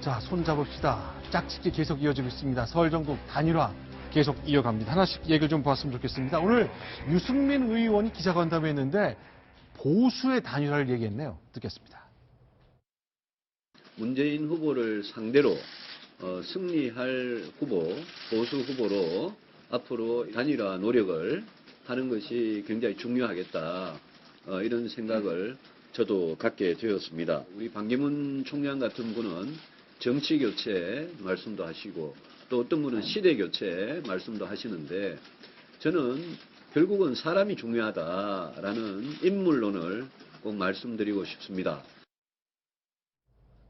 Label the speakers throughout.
Speaker 1: 자, 손잡읍시다. 짝짓기 계속 이어지고 있습니다. 서울전국 단일화 계속 이어갑니다. 하나씩 얘기를 좀 보았으면 좋겠습니다. 오늘 유승민 의원이 기자간담회 했는데 보수의 단일화를 얘기했네요. 듣겠습니다.
Speaker 2: 문재인 후보를 상대로 승리할 후보, 보수 후보로 앞으로 단일화 노력을 하는 것이 굉장히 중요하겠다. 이런 생각을 저도 갖게 되었습니다. 우리 반기문 총장 같은 분은 정치 교체 말씀도 하시고 또 어떤 분은 시대 교체 말씀도 하시는데 저는 결국은 사람이 중요하다라는 인물론을 꼭 말씀드리고 싶습니다.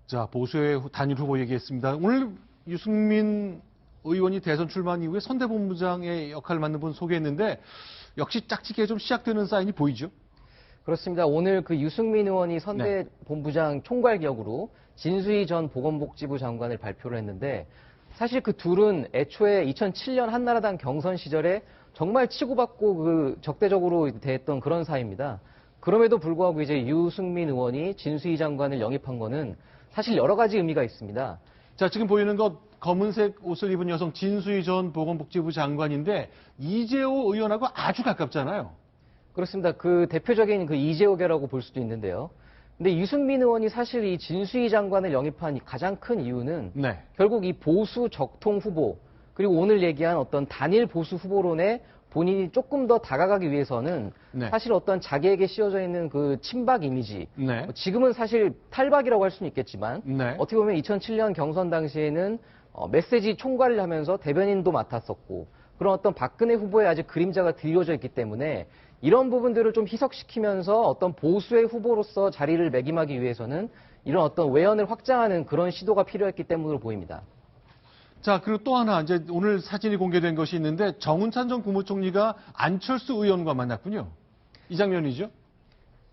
Speaker 1: 자, 보수의 단일 후보 얘기했습니다. 오늘 유승민 의원이 대선 출마한 이후에 선대본부장의 역할을 맡는 분 소개했는데 역시 짝짓기가 좀 시작되는 사인이 보이죠?
Speaker 3: 그렇습니다. 오늘 그 유승민 의원이 선대본부장 총괄 격으로 진수희 전 보건복지부 장관을 발표를 했는데 사실 그 둘은 애초에 2007년 한나라당 경선 시절에 정말 치고받고 그 적대적으로 대했던 그런 사이입니다. 그럼에도 불구하고 이제 유승민 의원이 진수희 장관을 영입한 거는 사실 여러 가지 의미가 있습니다.
Speaker 1: 자, 지금 보이는 것 검은색 옷을 입은 여성 진수희 전 보건복지부 장관인데 이재호 의원하고 아주 가깝잖아요.
Speaker 3: 그렇습니다. 그 대표적인 그 이재호계라고 볼 수도 있는데요. 근데 유승민 의원이 사실 이 진수희 장관을 영입한 가장 큰 이유는 결국 이 보수 적통 후보 그리고 오늘 얘기한 어떤 단일 보수 후보론에 본인이 조금 더 다가가기 위해서는 사실 어떤 자기에게 씌워져 있는 그 친박 이미지 지금은 사실 탈박이라고 할 수는 있겠지만 어떻게 보면 2007년 경선 당시에는 메시지 총괄을 하면서 대변인도 맡았었고 그런 어떤 박근혜 후보의 아직 그림자가 드리워져 있기 때문에 이런 부분들을 좀 희석시키면서 어떤 보수의 후보로서 자리를 매김하기 위해서는 이런 어떤 외연을 확장하는 그런 시도가 필요했기 때문으로 보입니다.
Speaker 1: 자, 그리고 또 하나 이제 오늘 사진이 공개된 것이 있는데 정운찬 전 국무총리가 안철수 의원과 만났군요. 이 장면이죠?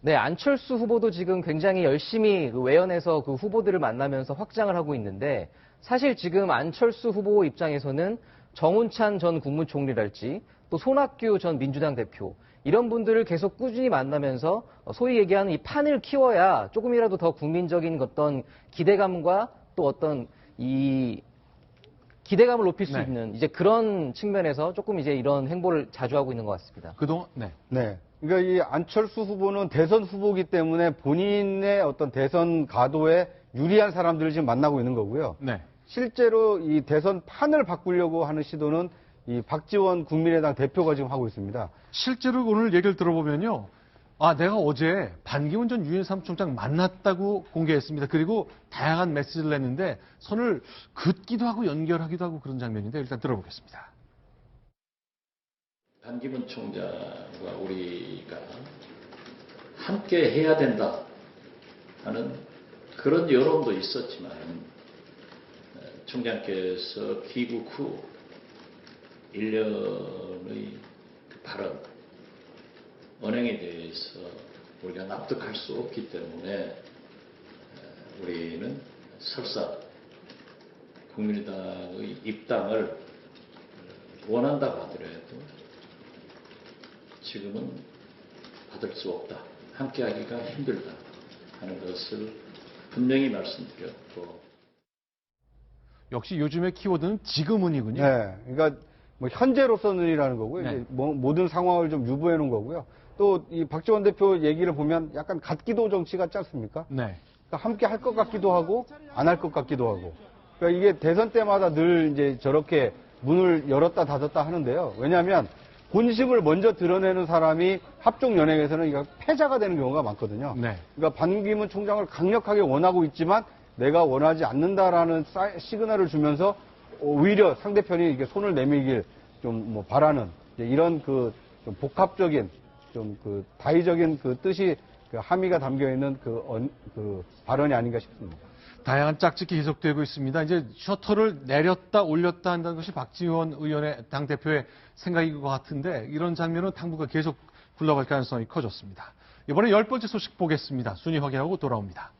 Speaker 3: 네, 안철수 후보도 지금 굉장히 열심히 그 외연에서 그 후보들을 만나면서 확장을 하고 있는데 사실 지금 안철수 후보 입장에서는 정운찬 전 국무총리랄지 또 손학규 전 민주당 대표 이런 분들을 계속 꾸준히 만나면서 소위 얘기하는 이 판을 키워야 조금이라도 더 국민적인 어떤 기대감과 또 어떤 이 기대감을 높일 수 있는 이제 그런 측면에서 조금 이제 이런 행보를 자주 하고 있는 것 같습니다.
Speaker 1: 그동안
Speaker 4: 그러니까 이 안철수 후보는 대선 후보이기 때문에 본인의 어떤 대선 가도에 유리한 사람들을 지금 만나고 있는 거고요. 실제로 이 대선 판을 바꾸려고 하는 시도는 이 박지원 국민의당 대표가 지금 하고 있습니다.
Speaker 1: 실제로 오늘 얘기를 들어보면요. 아, 내가 어제 반기문 전 유엔 사무총장 만났다고 공개했습니다. 그리고 다양한 메시지를 냈는데 선을 긋기도 하고 연결하기도 하고 그런 장면인데 일단 들어보겠습니다.
Speaker 5: 반기문 총장과 우리가 함께 해야 된다 하는 그런 여론도 있었지만 총장께서 귀국 후 1년의 그 발언, 언행에 대해서 우리가 납득할 수 없기 때문에 우리는 설사 국민의당의 입당을 원한다고 하더라도 지금은 받을 수 없다. 함께하기가 힘들다 하는 것을 분명히 말씀드렸고
Speaker 1: 역시 요즘의 키워드는 지금은이군요.
Speaker 4: 그러니까 뭐 현재로서는이라는 거고요. 이제 모든 상황을 좀 유보해 놓은 거고요. 또 이 박지원 대표 얘기를 보면 약간 갓기도 정치 같지 않습니까? 그러니까 함께 할 것 같기도 하고 안 할 것 같기도 하고. 그러니까 이게 대선 때마다 늘 이제 저렇게 문을 열었다 닫았다 하는데요. 왜냐하면 본심을 먼저 드러내는 사람이 합종 연행에서는 이거 패자가 되는 경우가 많거든요. 그러니까 반기문 총장을 강력하게 원하고 있지만 내가 원하지 않는다라는 시그널을 주면서 오히려 상대편이 이게 손을 내밀길 좀 뭐 바라는 이런 그 좀 복합적인 좀 그 다의적인 그 뜻이 그 함의가 담겨 있는 그 발언이 아닌가 싶습니다.
Speaker 1: 다양한 짝짓기 계속되고 있습니다. 이제 셔터를 내렸다 올렸다 한다는 것이 박지원 의원의 당대표의 생각인 것 같은데 이런 장면은 당분간 계속 굴러갈 가능성이 커졌습니다. 이번에 10번째 소식 보겠습니다. 순위 확인하고 돌아옵니다.